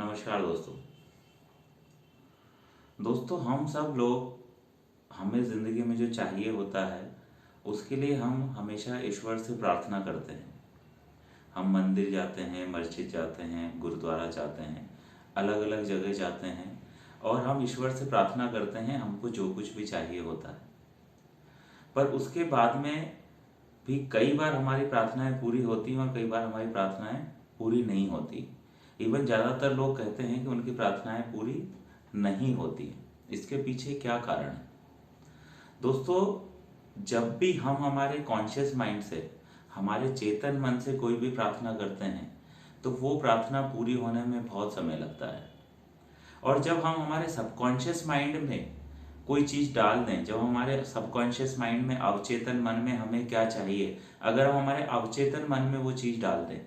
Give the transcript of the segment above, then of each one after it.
नमस्कार दोस्तों। हम सब लोग हमें ज़िंदगी में जो चाहिए होता है उसके लिए हम हमेशा ईश्वर से प्रार्थना करते हैं। हम मंदिर जाते हैं, मस्जिद जाते हैं, गुरुद्वारा जाते हैं, अलग अलग जगह जाते हैं और हम ईश्वर से प्रार्थना करते हैं हमको जो कुछ भी चाहिए होता है। पर उसके बाद में भी कई बार हमारी प्रार्थनाएं पूरी होती हैं और कई बार हमारी प्रार्थनाएं पूरी नहीं होती। इवन ज़्यादातर लोग कहते हैं कि उनकी प्रार्थनाएं पूरी नहीं होती। इसके पीछे क्या कारण है दोस्तों? जब भी हम हमारे कॉन्शियस माइंड से, हमारे चेतन मन से कोई भी प्रार्थना करते हैं तो वो प्रार्थना पूरी होने में बहुत समय लगता है। और जब हम हमारे सबकॉन्शियस माइंड में कोई चीज़ डाल दें, जब हमारे सबकॉन्शियस माइंड में, अवचेतन मन में हमें क्या चाहिए, अगर हम हमारे अवचेतन मन में वो चीज़ डाल दें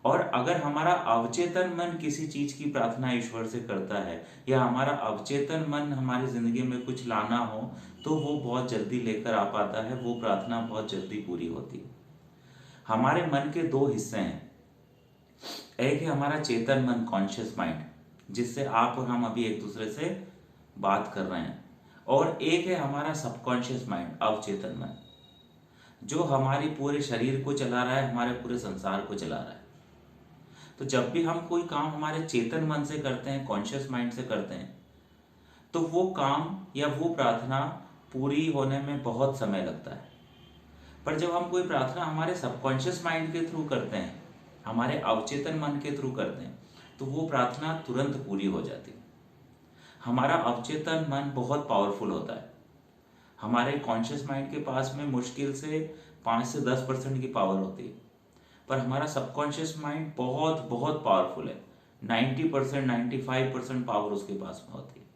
और अगर हमारा अवचेतन मन किसी चीज़ की प्रार्थना ईश्वर से करता है या हमारा अवचेतन मन हमारी ज़िंदगी में कुछ लाना हो तो वो बहुत जल्दी लेकर आ पाता है, वो प्रार्थना बहुत जल्दी पूरी होती है। हमारे मन के दो हिस्से हैं। एक है हमारा चेतन मन, कॉन्शियस माइंड, जिससे आप और हम अभी एक दूसरे से बात कर रहे हैं, और एक है हमारा सबकॉन्शियस माइंड, अवचेतन मन, जो हमारी पूरे शरीर को चला रहा है, हमारे पूरे संसार को चला रहा है। तो जब भी हम कोई काम हमारे चेतन मन से करते हैं, कॉन्शियस माइंड से करते हैं, तो वो काम या वो प्रार्थना पूरी होने में बहुत समय लगता है। पर जब हम कोई प्रार्थना हमारे सबकॉन्शियस माइंड के थ्रू करते हैं, हमारे अवचेतन मन के थ्रू करते हैं, तो वो प्रार्थना तुरंत पूरी हो जाती है। हमारा अवचेतन मन बहुत पावरफुल होता है। हमारे कॉन्शियस माइंड के पास में मुश्किल से 5 से 10% की पावर होती है, पर हमारा सबकॉन्शियस माइंड बहुत बहुत पावरफुल है। 90%, 95% पावर उसके पास में होती है।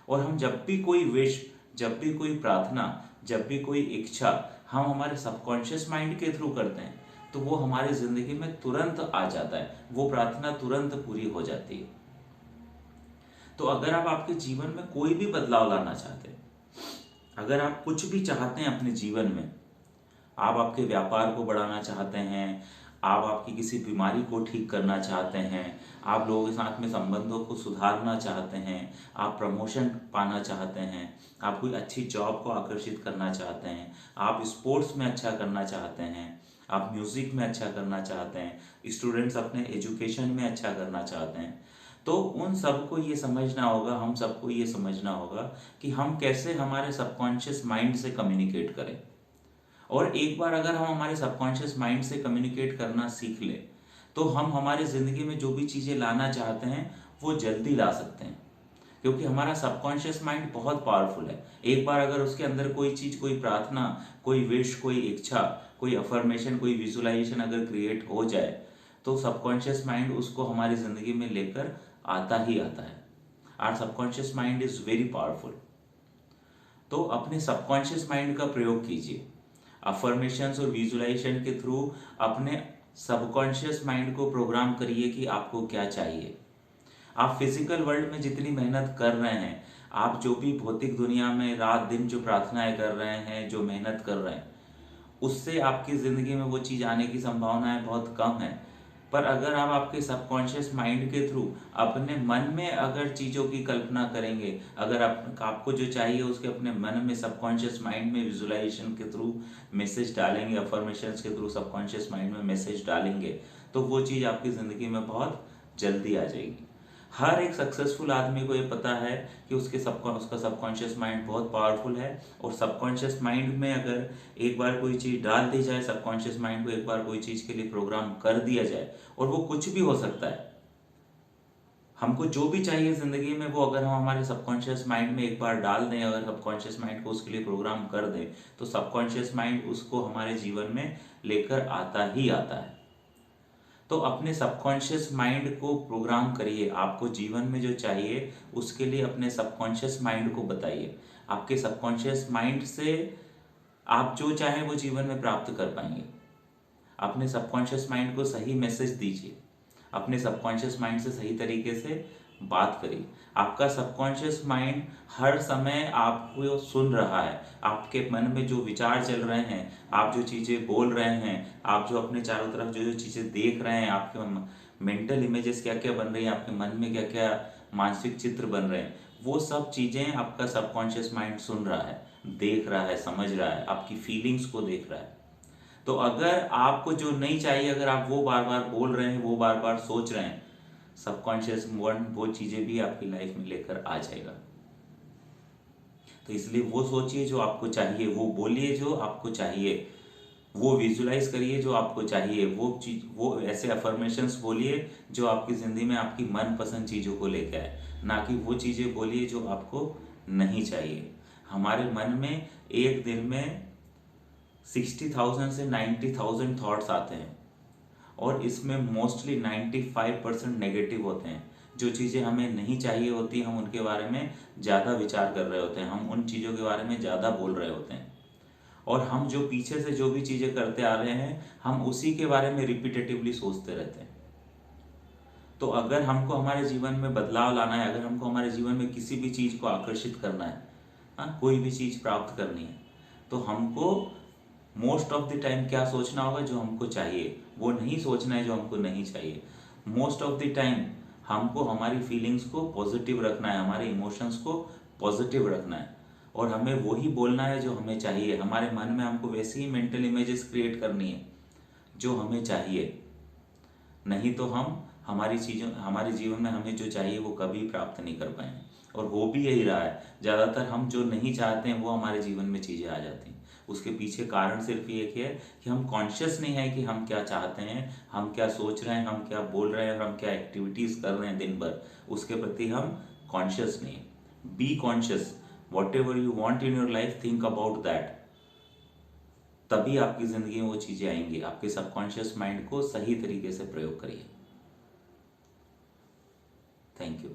और हम जब भी कोई विश, जब भी कोई प्रार्थना, जब भी कोई इच्छा हम हमारे सबकॉन्शियस माइंड के थ्रू करते हैं तो वो हमारी ज़िंदगी में तुरंत आ जाता है, वो प्रार्थना तुरंत पूरी हो जाती है। तो अगर आप आपके जीवन में कोई भी बदलाव लाना चाहते हैं, अगर आप कुछ भी चाहते हैं अपने जीवन में, आप आपके व्यापार को बढ़ाना चाहते हैं, आप आपकी किसी बीमारी को ठीक करना चाहते हैं, आप लोगों के साथ में संबंधों को सुधारना चाहते हैं, आप प्रमोशन पाना चाहते हैं, आप कोई अच्छी जॉब को आकर्षित करना चाहते हैं, आप स्पोर्ट्स में अच्छा करना चाहते हैं, आप म्यूज़िक में अच्छा करना चाहते हैं, स्टूडेंट्स अपने एजुकेशन में अच्छा करना चाहते हैं, तो उन सबको ये समझना होगा, हम सबको ये समझना होगा कि हम कैसे हमारे सबकॉन्शियस माइंड से कम्युनिकेट करें। और एक बार अगर हम हमारे सबकॉन्शियस माइंड से कम्युनिकेट करना सीख लें तो हम हमारी ज़िंदगी में जो भी चीज़ें लाना चाहते हैं वो जल्दी ला सकते हैं, क्योंकि हमारा सबकॉन्शियस माइंड बहुत पावरफुल है। एक बार अगर उसके अंदर कोई चीज़, कोई प्रार्थना, कोई विश, कोई इच्छा, कोई अफर्मेशन, कोई विजुलाइजेशन अगर क्रिएट हो जाए तो सबकॉन्शियस माइंड उसको हमारी ज़िंदगी में लेकर आता ही आता है। Our subconscious mind is very powerful. तो अपने सबकॉन्शियस माइंड का प्रयोग कीजिए। अफर्मेशंस और विजुलाइजेशन के थ्रू अपने सबकॉन्शियस माइंड को प्रोग्राम करिए कि आपको क्या चाहिए। आप फिजिकल वर्ल्ड में जितनी मेहनत कर रहे हैं, आप जो भी भौतिक दुनिया में रात दिन जो प्रार्थनाएं कर रहे हैं, जो मेहनत कर रहे हैं, उससे आपकी ज़िंदगी में वो चीज़ आने की संभावनाएं बहुत कम है। पर अगर आप आपके सबकॉन्शियस माइंड के थ्रू अपने मन में अगर चीज़ों की कल्पना करेंगे, अगर आपको जो चाहिए उसके अपने मन में, सबकॉन्शियस माइंड में विजुलाइजेशन के थ्रू मैसेज डालेंगे, अफर्मेशंस के थ्रू सबकॉन्शियस माइंड में मैसेज डालेंगे, तो वो चीज़ आपकी ज़िंदगी में बहुत जल्दी आ जाएगी। हर एक सक्सेसफुल आदमी को ये पता है कि उसका सबकॉन्शियस माइंड बहुत पावरफुल है, और सबकॉन्शियस माइंड में अगर एक बार कोई चीज़ डाल दी जाए, सबकॉन्शियस माइंड को एक बार कोई चीज़ के लिए प्रोग्राम कर दिया जाए, और वो कुछ भी हो सकता है, हमको जो भी चाहिए ज़िंदगी में वो अगर हम हमारे सबकॉन्शियस माइंड में एक बार डाल दें, अगर सबकॉन्शियस माइंड को उसके लिए प्रोग्राम कर दें, तो सबकॉन्शियस माइंड उसको हमारे जीवन में लेकर आता ही आता है। तो अपने सबकॉन्शियस माइंड को प्रोग्राम करिए। आपको जीवन में जो चाहिए उसके लिए अपने सबकॉन्शियस माइंड को बताइए। आपके सबकॉन्शियस माइंड से आप जो चाहें वो जीवन में प्राप्त कर पाएंगे। अपने सबकॉन्शियस माइंड को सही मैसेज दीजिए, अपने सबकॉन्शियस माइंड से सही तरीके से बात करिए। आपका सबकॉन्शियस माइंड हर समय आपको सुन रहा है। आपके मन में जो विचार चल रहे हैं, आप जो चीज़ें बोल रहे हैं, आप जो अपने चारों तरफ जो जो चीज़ें देख रहे हैं, आपके मेंटल इमेजेस क्या क्या बन रही हैं, आपके मन में क्या क्या मानसिक चित्र बन रहे हैं, वो सब चीज़ें आपका सबकॉन्शियस माइंड सुन रहा है, देख रहा है, समझ रहा है, आपकी फीलिंग्स को देख रहा है। तो अगर आपको जो नहीं चाहिए, अगर आप वो बार बार बोल रहे हैं, वो बार बार सोच रहे हैं, सबकॉन्शियस माइंड वो चीज़ें भी आपकी लाइफ में लेकर आ जाएगा। तो इसलिए वो सोचिए जो आपको चाहिए, वो बोलिए जो आपको चाहिए, वो विजुलाइज करिए जो आपको चाहिए, वो चीज, वो ऐसे अफर्मेशंस बोलिए जो आपकी ज़िंदगी में आपकी मनपसंद चीज़ों को लेकर आए, ना कि वो चीज़ें बोलिए जो आपको नहीं चाहिए। हमारे मन में एक दिन में 60,000 से 90,000 थॉट्स आते हैं, और इसमें मोस्टली 95% नेगेटिव होते हैं। जो चीज़ें हमें नहीं चाहिए होती, हम उनके बारे में ज़्यादा विचार कर रहे होते हैं, हम उन चीज़ों के बारे में ज़्यादा बोल रहे होते हैं, और हम जो पीछे से जो भी चीज़ें करते आ रहे हैं, हम उसी के बारे में रिपीटेटिवली सोचते रहते हैं। तो अगर हमको हमारे जीवन में बदलाव लाना है, अगर हमको हमारे जीवन में किसी भी चीज़ को आकर्षित करना है, हाँ, कोई भी चीज़ प्राप्त करनी है, तो हमको मोस्ट ऑफ द टाइम क्या सोचना होगा, जो हमको चाहिए, वो नहीं सोचना है जो हमको नहीं चाहिए। मोस्ट ऑफ द टाइम हमको हमारी फीलिंग्स को पॉजिटिव रखना है, हमारे इमोशंस को पॉजिटिव रखना है, और हमें वही बोलना है जो हमें चाहिए। हमारे मन में हमको वैसी ही मेंटल इमेजेस क्रिएट करनी है जो हमें चाहिए। नहीं तो हम हमारी चीज़ों, हमारे जीवन में हमें जो चाहिए वो कभी प्राप्त नहीं कर पाएंगे। और हो भी यही रहा है, ज़्यादातर हम जो नहीं चाहते हैं वो हमारे जीवन में चीज़ें आ जाती हैं। उसके पीछे कारण सिर्फ एक ही है कि हम कॉन्शियस नहीं है कि हम क्या चाहते हैं, हम क्या सोच रहे हैं, हम क्या बोल रहे हैं, और हम क्या एक्टिविटीज़ कर रहे हैं दिन भर, उसके प्रति हम कॉन्शियस नहीं है। Be conscious, what ever you want in your life, think about that. तभी आपकी ज़िंदगी में वो चीज़ें आएंगी। आपके सबकॉन्शियस माइंड को सही तरीके से प्रयोग करिए। Thank you.